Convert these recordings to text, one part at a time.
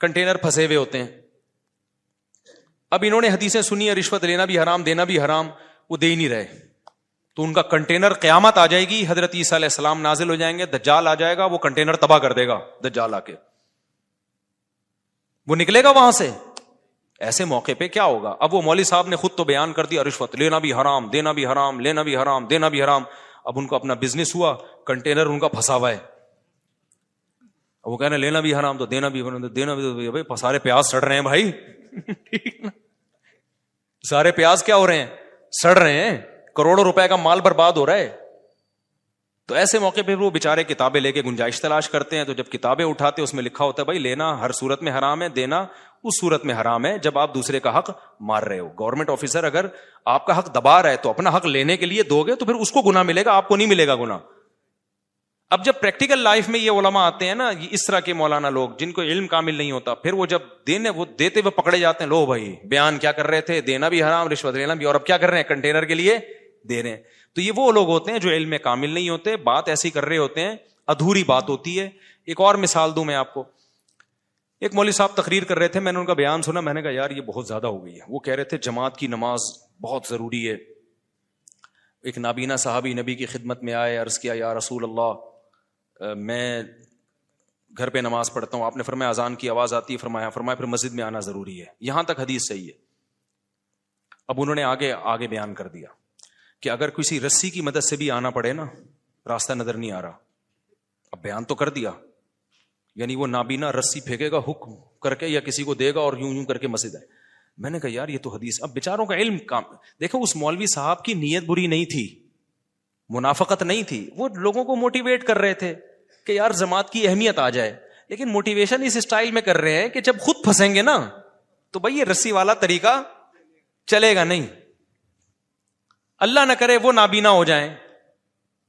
Container پھنسے ہوئے ہوتے ہیں. اب انہوں نے حدیثیں سنی ہے رشوت لینا بھی حرام دینا بھی حرام, وہ دے ہی نہیں رہے, تو ان کا کنٹینر قیامت آ جائے گی, حضرت عیسیٰ علیہ السلام نازل ہو جائیں گے, دجال آ جائے گا, وہ کنٹینر تباہ کر دے گا. دجال آ کے وہ نکلے گا وہاں سے. ایسے موقع پہ کیا ہوگا؟ اب وہ مولوی صاحب نے خود تو بیان کر دیا رشوت لینا بھی حرام دینا بھی حرام, لینا بھی حرام دینا بھی حرام. اب ان کو اپنا بزنس ہوا, کنٹینر ان کا پھنسا ہوا ہے. وہ کہنا لینا بھی حرام تو دینا بھی حرام, دینا بھی. بھائی سارے پیاز سڑ رہے ہیں بھائی, سارے پیاز کیا ہو رہے ہیں؟ سڑ رہے ہیں. کروڑوں روپے کا مال برباد ہو رہا ہے. تو ایسے موقع پہ وہ بےچارے کتابیں لے کے گنجائش تلاش کرتے ہیں. تو جب کتابیں اٹھاتے اس میں لکھا ہوتا ہے بھائی لینا ہر صورت میں حرام ہے, دینا اس صورت میں حرام ہے جب آپ دوسرے کا حق مار رہے ہو. گورنمنٹ آفیسر اگر آپ کا حق دبا رہا ہے تو اپنا حق لینے کے لیے دو گے تو پھر اس کو گناہ ملے گا, آپ کو نہیں ملے گا گناہ. اب جب پریکٹیکل لائف میں یہ علماء آتے ہیں نا, اس طرح کے مولانا لوگ جن کو علم کامل نہیں ہوتا, پھر وہ جب وہ دیتے ہوئے پکڑے جاتے ہیں, لو بھائی بیان کیا کر رہے تھے, دینا بھی حرام رشوت لینا بھی, اور اب کیا کر رہے ہیں؟ کنٹینر کے لیے دے رہے ہیں. تو یہ وہ لوگ ہوتے ہیں جو علم میں کامل نہیں ہوتے, بات ایسی کر رہے ہوتے ہیں, ادھوری بات ہوتی ہے. ایک اور مثال دوں میں آپ کو. ایک مولوی صاحب تقریر کر رہے تھے, میں نے ان کا بیان سنا, میں نے کہا یار یہ بہت زیادہ ہو گئی ہے. وہ کہہ رہے تھے جماعت کی نماز بہت ضروری ہے. ایک نابینا صحابی نبی کی خدمت میں آئے, عرض کیا یا رسول اللہ میں گھر پہ نماز پڑھتا ہوں. آپ نے فرمایا اذان کی آواز آتی ہے؟ فرمایا پھر مسجد میں آنا ضروری ہے. یہاں تک حدیث صحیح ہے. اب انہوں نے آگے بیان کر دیا کہ اگر کسی رسی کی مدد سے بھی آنا پڑے نا, راستہ نظر نہیں آ رہا. اب بیان تو کر دیا, یعنی وہ نابینا رسی پھینکے گا حکم کر کے یا کسی کو دے گا اور یوں کر کے مسجد ہے. میں نے کہا یار یہ تو حدیث. اب بیچاروں کا علم کام دیکھو, اس مولوی صاحب کی نیت بری نہیں تھی, منافقت نہیں تھی, وہ لوگوں کو موٹیویٹ کر رہے تھے کہ یار جماعت کی اہمیت آ جائے. لیکن موٹیویشن اس اسٹائل میں کر رہے ہیں کہ جب خود پھنسیں گے نا تو بھائی یہ رسی والا طریقہ چلے گا نہیں. اللہ نہ کرے وہ نابینا ہو جائیں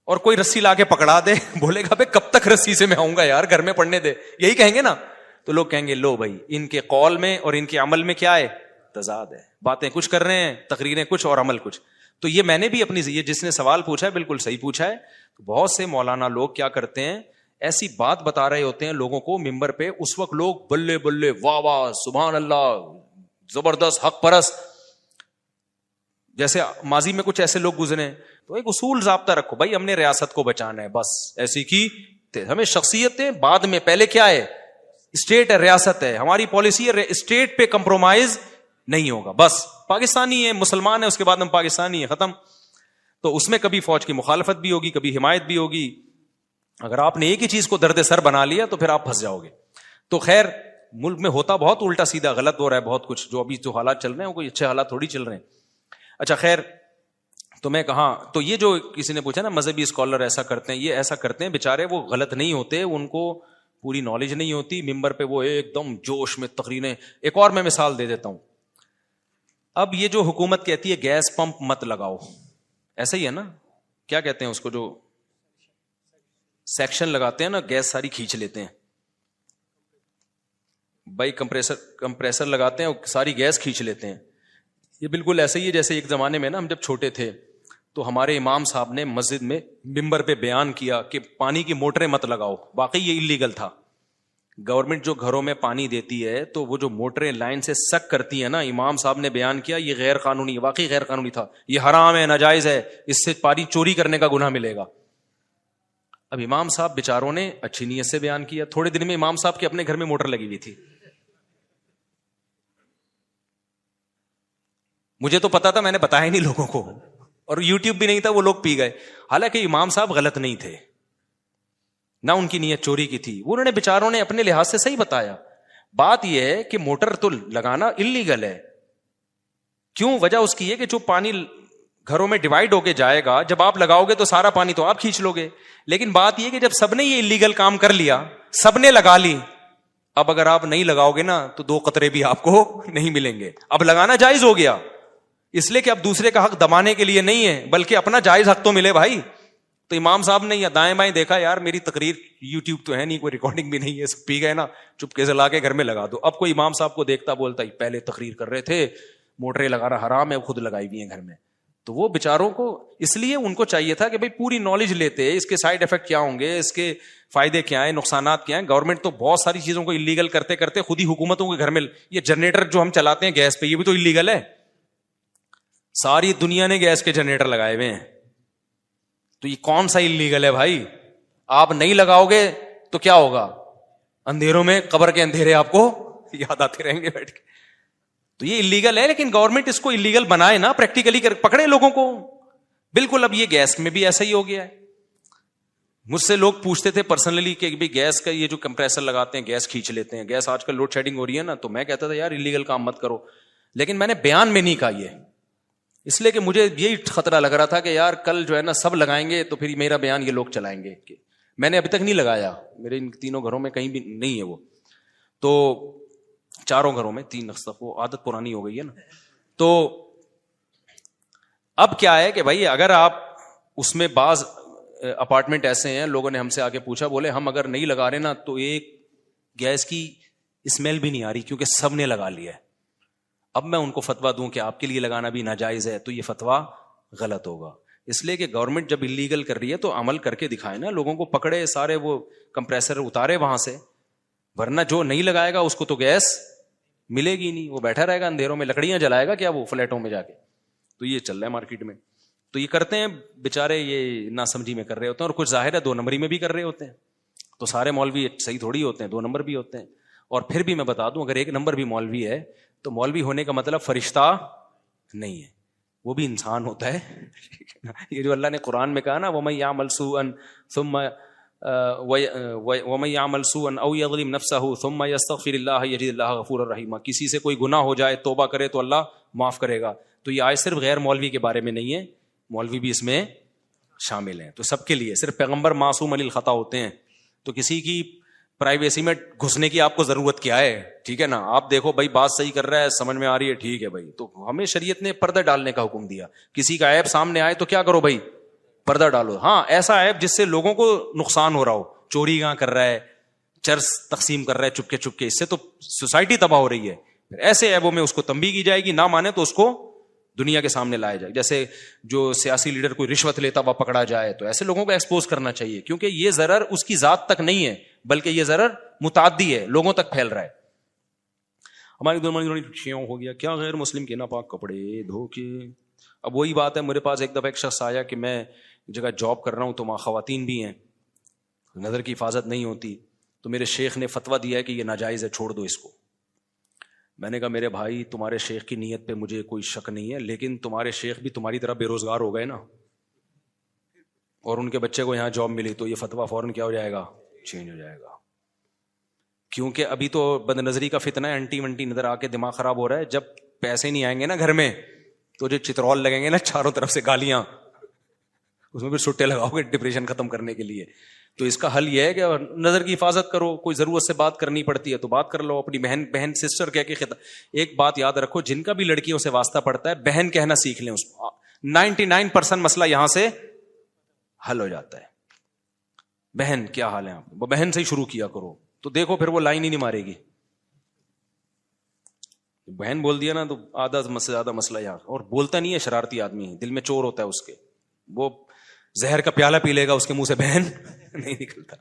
اور کوئی رسی لا کے پکڑا دے, بولے گا بھائی کب تک رسی سے میں آؤں گا یار, گھر میں پڑھنے دے, یہی کہیں گے نا. تو لوگ کہیں گے لو بھائی ان کے قول میں اور ان کے عمل میں کیا ہے؟ تضاد ہے. باتیں کچھ کر رہے ہیں, تقریریں کچھ اور عمل کچھ. تو یہ میں نے بھی اپنی, یہ جس نے سوال پوچھا ہے بالکل صحیح پوچھا ہے. بہت سے مولانا لوگ کیا کرتے ہیں, ایسی بات بتا رہے ہوتے ہیں لوگوں کو ممبر پہ, اس وقت لوگ بلے بلے واہ واہ سبحان اللہ زبردست حق پرست, جیسے ماضی میں کچھ ایسے لوگ گزرے. تو ایک اصول ضابطہ رکھو بھائی, ہم نے ریاست کو بچانا ہے بس, ایسی کی ہمیں شخصیتیں بعد میں, پہلے کیا ہے؟ اسٹیٹ ہے, ریاست ہے, ہماری پالیسی ہے اسٹیٹ پہ کمپرومائز نہیں ہوگا. بس پاکستانی ہے, مسلمان ہے, اس کے بعد ہم پاکستانی ہے, ختم. تو اس میں کبھی فوج کی مخالفت بھی ہوگی, کبھی حمایت بھی ہوگی. اگر آپ نے ایک ہی چیز کو درد سر بنا لیا تو پھر آپ پھنس جاؤ گے. تو خیر ملک میں ہوتا بہت الٹا سیدھا غلط ہو رہا ہے بہت کچھ, جو ابھی جو حالات چل رہے ہیں وہ کوئی اچھے حالات تھوڑی چل رہے ہیں. اچھا خیر, تو میں کہاں, تو یہ جو کسی نے پوچھا نا مذہبی اسکالر ایسا کرتے ہیں, یہ ایسا کرتے ہیں بےچارے, وہ غلط نہیں ہوتے, ان کو پوری نالج نہیں ہوتی, ممبر پہ وہ ایک دم جوش میں تقریریں. ایک اور میں مثال دے دیتا ہوں. اب یہ جو حکومت کہتی ہے گیس پمپ مت لگاؤ, ایسا ہی ہے نا, کیا کہتے ہیں اس کو, جو سیکشن لگاتے ہیں نا, گیس ساری کھینچ لیتے ہیں بھائی, کمپریسر لگاتے ہیں ساری گیس کھینچ لیتے ہیں. یہ بالکل ایسے ہی ہے جیسے ایک زمانے میں نا ہم جب چھوٹے تھے تو ہمارے امام صاحب نے مسجد میں ممبر پہ بیان کیا کہ پانی کی موٹریں مت لگاؤ. واقعی یہ اللیگل تھا. گورنمنٹ جو گھروں میں پانی دیتی ہے تو وہ جو موٹریں لائن سے سک کرتی ہیں نا, امام صاحب نے بیان کیا یہ غیر قانونی ہے. واقعی غیر قانونی تھا, یہ حرام ہے, ناجائز ہے, اس سے پانی چوری کرنے کا گناہ ملے گا. اب امام صاحب بیچاروں نے اچھی نیت سے بیان کیا, تھوڑے دن میں امام صاحب کے اپنے گھر میں موٹر لگی ہوئی تھی. مجھے تو پتا تھا, میں نے بتایا نہیں لوگوں کو, اور یوٹیوب بھی نہیں تھا, وہ لوگ پی گئے. حالانکہ امام صاحب غلط نہیں تھے, نہ ان کی نیت چوری کی تھی, وہ انہوں نے بیچاروں نے اپنے لحاظ سے صحیح بتایا. بات یہ ہے کہ موٹر تو لگانا اللیگل ہے. کیوں؟ وجہ اس کی ہے کہ جو پانی گھروں میں ڈیوائڈ ہو کے جائے گا, جب آپ لگاؤ گے تو سارا پانی تو آپ کھینچ لو گے. لیکن بات یہ کہ جب سب نے یہ اللیگل کام کر لیا, سب نے لگا لی, اب اگر آپ نہیں لگاؤ گے نا تو 2 قطرے بھی آپ کو نہیں ملیں گے. اب لگانا جائز ہو گیا, اس لیے کہ اب دوسرے کا حق دبانے کے لیے نہیں ہے, بلکہ اپنا جائز حق تو ملے بھائی. تو امام صاحب نے یا دائیں بائیں دیکھا, یار میری تقریر یوٹیوب تو ہے نہیں, کوئی ریکارڈنگ بھی نہیں ہے, سب پی گئے نا, چپکے سے لا کے گھر میں لگا دو. اب کوئی امام صاحب کو دیکھتا بولتا پہلے تقریر کر رہے تھے موٹریں لگانا حرام ہے, خود لگائی ہوئی ہیں گھر میں. تو وہ بیچاروں کو اس لیے ان کو چاہیے تھا کہ بھائی پوری نالج لیتے اس کے سائڈ افیکٹ کیا ہوں گے, اس کے فائدے کیا ہیں, نقصانات کیا ہیں. گورنمنٹ تو بہت ساری چیزوں کو اللیگل کرتے کرتے خود ہی حکومتوں کے گھر میں, یہ جنریٹر جو ہم چلاتے ہیں گیس پہ, یہ بھی تو اللیگل ہے. ساری دنیا نے گیس کے جنریٹر لگائے ہوئے ہیں, تو یہ کون سا اللیگل ہے بھائی؟ آپ نہیں لگاؤ گے تو کیا ہوگا؟ اندھیروں میں قبر کے اندھیرے آپ کو یاد آتے رہیں گے بیٹھ کے. تو یہ اللیگل ہے, لیکن گورنمنٹ اس کو اللیگل بنائے نا, پریکٹیکلی پکڑے لوگوں کو. بالکل اب یہ گیس میں بھی ایسا ہی ہو گیا ہے. مجھ سے لوگ پوچھتے تھے پرسنلی کہ بھائی گیس کا یہ جو کمپریسر لگاتے ہیں گیس کھینچ لیتے ہیں, گیس آج کل لوڈ شیڈنگ ہو رہی ہے نا, تو میں کہتا تھا یار اللیگل کام مت کرو, لیکن میں نے بیان میں نہیں کہا یہ, اس لیے کہ مجھے یہی خطرہ لگ رہا تھا کہ یار کل جو ہے نا سب لگائیں گے تو پھر میرا بیان یہ لوگ چلائیں گے. میں نے ابھی تک نہیں لگایا, میرے ان تینوں گھروں میں کہیں بھی نہیں ہے وہ, تو چاروں گھروں میں 3 وہ عادت پرانی ہو گئی ہے نا. تو اب کیا ہے کہ بھائی اگر آپ اس میں بعض اپارٹمنٹ ایسے ہیں, لوگوں نے ہم سے آگے پوچھا, بولے ہم اگر نہیں لگا رہے نا تو ایک گیس کی اسمیل بھی نہیں آ رہی کیونکہ سب نے لگا لیا ہے. اب میں ان کو فتوا دوں کہ آپ کے لیے لگانا بھی ناجائز ہے, تو یہ فتوا غلط ہوگا. اس لیے کہ گورنمنٹ جب اللیگل کر رہی ہے تو عمل کر کے دکھائے نا, لوگوں کو پکڑے, سارے وہ کمپریسر اتارے وہاں سے, ورنہ جو نہیں لگائے گا اس کو تو گیس ملے گی نہیں, وہ بیٹھا رہے گا اندھیروں میں, لکڑیاں جلائے گا کیا وہ فلیٹوں میں جا کے. تو یہ چل رہا ہے مارکیٹ میں. تو یہ کرتے ہیں بےچارے, یہ ناسمجھی میں کر رہے ہوتے ہیں, اور کچھ ظاہر ہے 2 نمبری میں بھی کر رہے ہوتے ہیں. تو سارے مولوی صحیح تھوڑی ہوتے ہیں, 2 نمبر بھی ہوتے ہیں. اور پھر بھی میں بتا دوں, اگر 1 نمبر بھی مولوی ہے تو مولوی ہونے کا مطلب فرشتہ نہیں ہے, وہ بھی انسان ہوتا ہے. یہ جو اللہ نے قرآن میں کہا نا, وَمَن يَعْمَلْ سُوءًا ثُمَّ وَمَن يَعْمَلْ سُوءًا أَوْ يَظْلِمْ نَفْسَهُ ثُمَّ يَسْتَغْفِرِ اللَّهَ يَجِدِ اللَّهَ غَفُورًا رَحِيمًا. کسی سے کوئی گناہ ہو جائے, توبہ کرے تو اللہ معاف کرے گا. تو یہ آیت صرف غیر مولوی کے بارے میں نہیں ہے, مولوی بھی اس میں شامل ہیں. تو سب کے لیے, صرف پیغمبر معصوم عن الخطا ہوتے ہیں. تو کسی کی پرائیویسی میں گھسنے کی آپ کو ضرورت کیا ہے؟ ٹھیک ہے نا, آپ دیکھو بھائی بات صحیح کر رہا ہے, سمجھ میں آ رہی ہے, ٹھیک ہے بھائی. تو ہمیں شریعت نے پردہ ڈالنے کا حکم دیا. کسی کا عیب سامنے آئے تو کیا کرو بھائی, پردہ ڈالو. ہاں ایسا عیب جس سے لوگوں کو نقصان ہو رہا ہو, چوری کہاں کر رہا ہے, چرس تقسیم کر رہا ہے چپکے چپکے, اس سے تو سوسائٹی تباہ ہو رہی ہے. ایسے عیبوں میں اس کو تنبیہ کی جائے گی, نہ مانے تو اس کو دنیا کے سامنے لایا جائے. جیسے جو سیاسی لیڈر کوئی رشوت لیتا ہوا پکڑا جائے تو ایسے لوگوں کو ایکسپوز کرنا چاہیے, کیونکہ یہ ضرر اس کی ذات تک نہیں ہے بلکہ یہ ضرر متعدی ہے, لوگوں تک پھیل رہا ہے. ہماری دونوں ہو گیا کیا غیر مسلم کے ناپاک کپڑے دھو کے. اب وہی بات ہے, میرے پاس ایک دفعہ ایک شخص آیا کہ میں جگہ جاب کر رہا ہوں تو وہاں خواتین بھی ہیں, نظر کی حفاظت نہیں ہوتی, تو میرے شیخ نے فتویٰ دیا ہے کہ یہ ناجائز ہے, چھوڑ دو اس کو. میں نے کہا میرے بھائی تمہارے شیخ کی نیت پہ مجھے کوئی شک نہیں ہے, لیکن تمہارے شیخ بھی تمہاری طرح بے روزگار ہو گئے نا, اور ان کے بچے کو یہاں جاب ملی, تو یہ فتویٰ فوراً کیا ہو جائے گا, چینج ہو جائے گا. کیونکہ ابھی تو بد نظری کا فتنہ ہے, انٹی ونٹی نظر آ کے دماغ خراب ہو رہا ہے. جب پیسے نہیں آئیں گے نا گھر میں تو جو چترول لگیں گے نا چاروں طرف سے گالیاں, اس میں بھی سٹے لگاؤ گے ڈپریشن ختم کرنے کے لیے. تو اس کا حل یہ ہے کہ نظر کی حفاظت کرو, کوئی ضرورت سے بات کرنی پڑتی ہے تو بات کر لو, اپنی بہن سسٹر کہہ کے ایک بات یاد رکھو, جن کا بھی لڑکیوں سے واسطہ پڑتا ہے بہن کہنا سیکھ لیں, اس کو 99% مسئلہ یہاں سے حل ہو جاتا ہے. بہن کیا حال ہے, آپ وہ بہن سے ہی شروع کیا کرو, تو دیکھو پھر وہ لائن ہی نہیں مارے گی. بہن بول دیا نا تو آدھا سے زیادہ مسئلہ یہاں. اور بولتا نہیں ہے, شرارتی آدمی ہے, دل میں چور ہوتا ہے اس کے, وہ زہر کا پیالہ پی لے گا, اس کے منہ سے بہن نہیں نکلتا.